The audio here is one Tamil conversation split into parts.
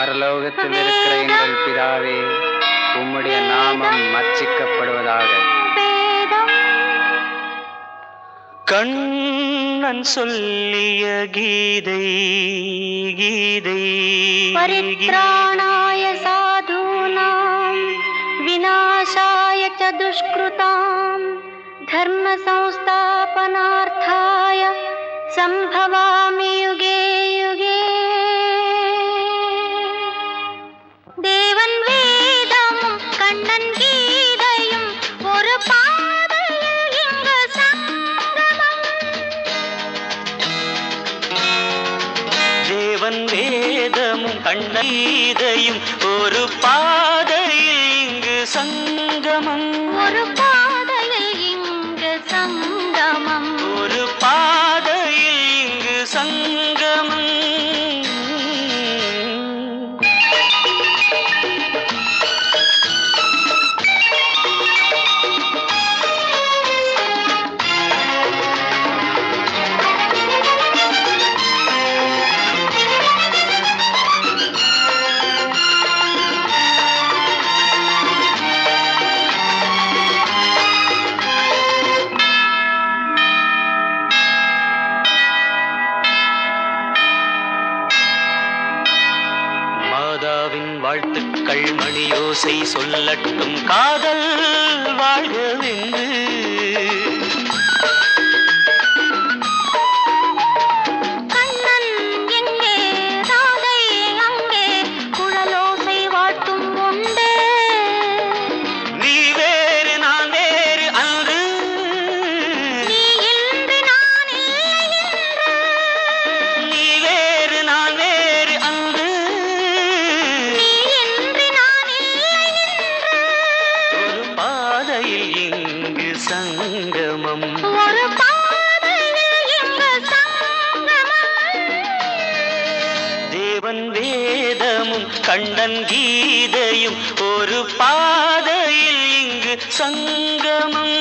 பரலோகத்தில் இருக்கிற எங்கள் பிதாவே, உம்முடைய நாமம் மர்ச்சிக்கப்படுவதாக. கண்ணன் சொல்லிய கீதை கீதை பரித்ராணாய சாதூனாம் விநாசாய ச துஷ்கிருதாம் தர்ம சம்ஸ்தாபனார்த்தாய சம்பவாமி யுகே யுகே. தேவன் வேதமும் கண்ணன் கீதையும் ஒரு பாதையில் இங்கு சங்கமம். தேவன் வேதமும் கண்ணன் கீதையும் ஒரு பாதையில் இங்கு சங்கமம். ஒரு பாதையில் இங்கு சங்கமம். ஒரு பாதையில் இங்கு சங்கமம். வாழ்த்துக்கள் மணியோசை சொல்லட்டும் காதல் வாழ்கவென்று. கண்ணன் எங்கே ராதை அங்கே குழலோசை வாழ்த்தும் உண்டு. நீ வேறு நான் வேறு அன்று, நீ இன்று நான் இல்லை என்று. நீ வேறு நான் வேறு அன்று, நீ இன்று நான் இல்லை என்று. ஒரு பாதையில் இங்கு சங்கமம். ஒரு பாதையில் இங்கு சங்கமம். தேவன் வேதமும் கண்ணன் கீதையும் ஒரு பாதையில் இங்கு சங்கமம்.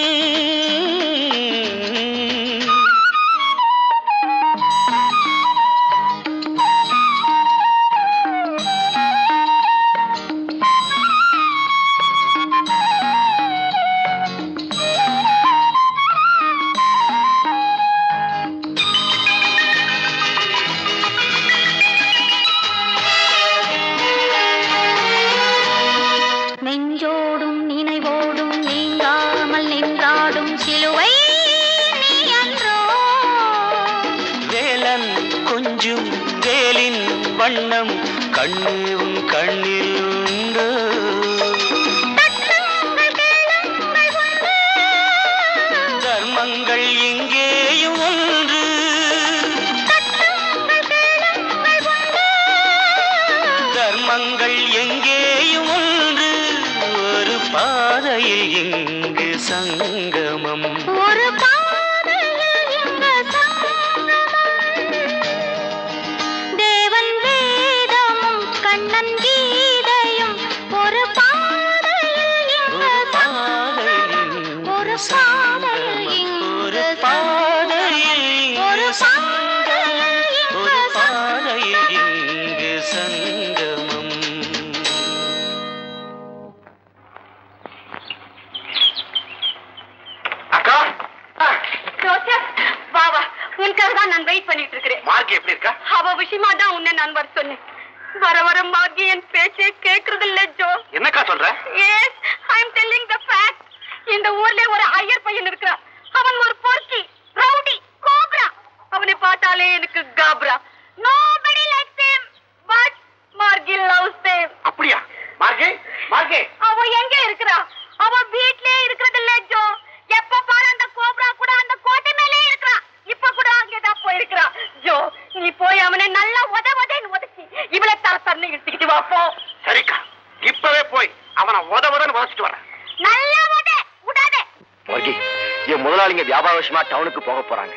நெஞ்சோடும் நினைவோடும் நீங்காமல் நின்றாடும் சிலுவை நீ அன்றோ. வேலன் கொஞ்சும் வேலின் வண்ணம் கண்ணேவும் கண்ணில் உண்டு. தட்டுங்கள் கேளுங்கள் ஒன்று. தர்மங்கள் எங்கேயும் ஒன்று. தட்டுங்கள் கேளுங்கள் ஒன்று. தர்மங்கள் எங்கேயும் ஒன்று. ஒரு பாதையில் இங்கு சங்கமம். ஒரு பாதையில் இங்கு சங்கமம். தேவன் வேதமும் கண்ணன் கீதையும் ஒரு பாதையில் இங்கு ஒரு சங்கமம். பாதையில் ஒரு இங்கு பாதையில் சங்கமம். இங்கு ஒரு பாதையில் ஒரு இங்கு சங்கமம். ஒரு பாதையில் இங்கு சங்கமம். அக்கா, ஜோசப், வா வா, உனக்காக தான் நான் வெயிட் பண்ணிட்டு இருக்கிறேன். மார்க் எப்படி இருக்கா? அவ விஷயமா தான் உன்னை நான் வர சொன்னேன். வர வர மார்கி என் பேச்சே கேக்குறது இல்ல ஜோ. என்னக்கா சொல்ற? Yes, I am telling the fact. இந்த ஊர்ல ஒரு ஐயர் பையன் இருக்கிறான். அவன் ஒரு பொறுக்கி, ரவுடி, கோப்ரா. அவனை பார்த்தாலே எனக்கு காப்ரா. Nobody likes him, but Margie loves him. அப்படியா? மார்கே, மார்கே. அவ எங்க இருக்கிறா? அவ வீட்லயே இருக்கிறது இல்ல ஜோ. எப்ப பாரு அந்த கோப்ரா கூட அந்த கோட்டை மேலே இருக்கிறா. இப்ப கூட அங்கேதான் போயிருக்கிறா. ஜோ, நீ போய் அவனை நல்லா உதவுதேன்னு உதச்சி இவளை தரத்தரன்னு இழுத்துக்கிட்டு வா போ. சரிக்கா, இப்பவே போய் அவனை உதவுதன்னு வதச்சிட்டு வரேன். நல்லா விடாதே. மார்கி, என் முதலாளிங்க வியாபார விஷயமா டவுனுக்கு போக போறாங்க.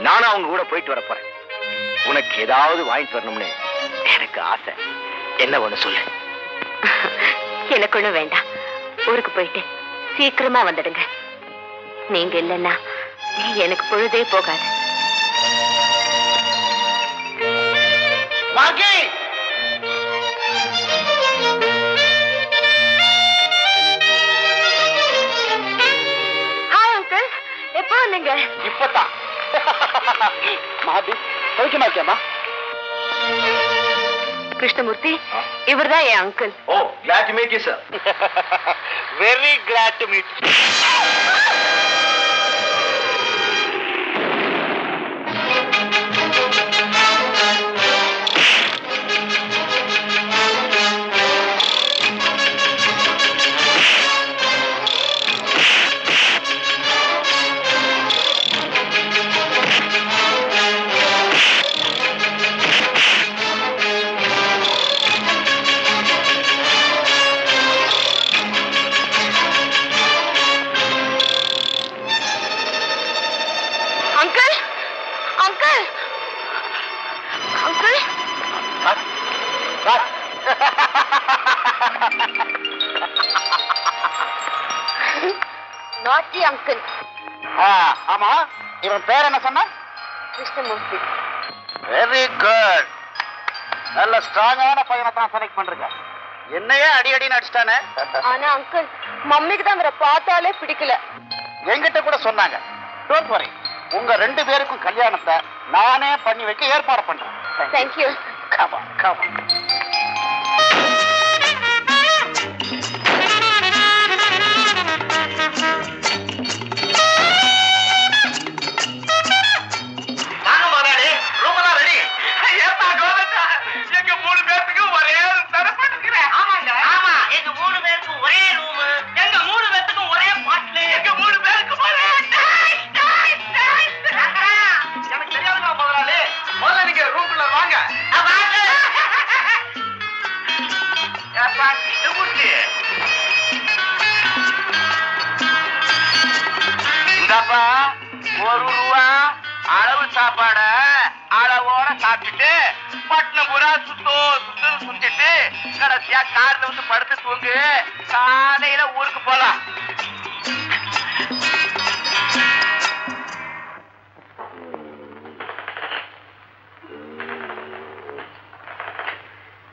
நானும் அவங்க கூட போயிட்டு வர போறேன். உனக்கு ஏதாவது வாங்கிட்டு வரணும்னு எனக்கு ஆசை. என்ன ஒண்ணு சொல்லு. எனக்கு ஒண்ணும் வேண்டாம். ஊருக்கு போயிட்டு சீக்கிரமா வந்துடுங்க. நீங்க இல்லைன்னா எனக்கு பொழுதே போகாது. மார்கி, இல்லைங்க. இப்பதான் மகாபி சௌக்கியமா இருக்கியாமா? கிருஷ்ணமூர்த்தி, இவர்தான் என் uncle. Oh, glad to meet you, sir. Very glad to meet you. Naughty uncle. ஆமா, இவன் பேர் என்ன சொன்ன? கிருஷ்ணமூர்த்தி. Very good. நல்ல ஸ்ட்ராங்கான பையனை தான் செலக்ட் பண்றீங்க. என்னையே அடி அடின்னு அடிச்சிட்டானே. ஆனா அங்கிள், மம்மிக்கு தான் அவரை பார்த்தாலே பிடிக்கல. என்கிட்ட கூட சொன்னாங்க. டோன்ட் வரி, உங்க 2 பேருக்கும் கல்யாணத்தை நானே பண்ணி வைக்க ஏற்பாடு பண்றேன். Thank you. Come on, come on. இந்தப்பா, 1 ரூபா அளவு சாப்பாட அளவோட சாப்பிட்டுட்டு பட்டணம் பூரா சுத்திட்டு கடைசியா கார்ல வந்து படுத்து தூங்கு. காலையில ஊருக்கு போலாம்.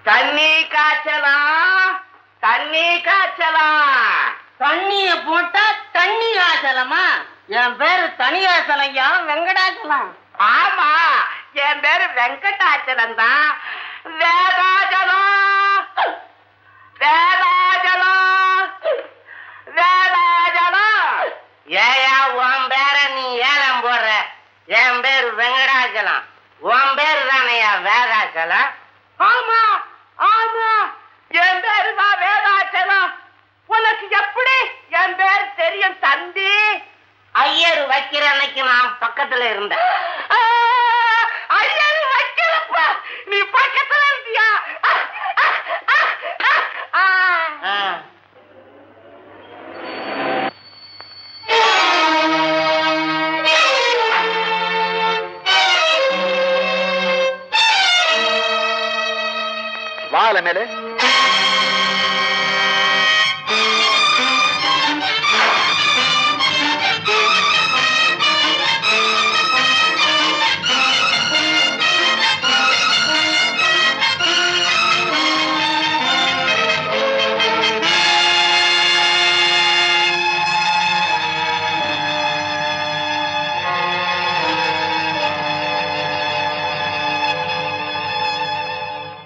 தண்ணி காய்ச்சலாம், தண்ணி காய்ச்சலாம். தண்ணிய போட்டா தண்ணி காய்ச்சலமா? என் பேரு தனியாசலையா, வெங்கடாச்சலம். ஆமா, என் பேரு வெங்கடாச்சலம் தான். வேதாஜலம், வேதாஜலம், வேதாஜலம். ஏயா உன் பேர நீ ஏலம் போடுற? என் பேரு வெங்கடாச்சலம். உன் பேரு தானையா வேதாச்சலம்? ஆமா ஆமா, என் பேரு தான் வேதாச்சலம். உனக்கு எப்படி என் பேர் தெரியும் தம்பி? ஐயர் வைக்கிற அன்னைக்கு நான் பக்கத்துல இருந்தேன். ஐயர் வைக்கிறப்ப நீ பக்கத்துல இருந்தியா? வாழ மேலே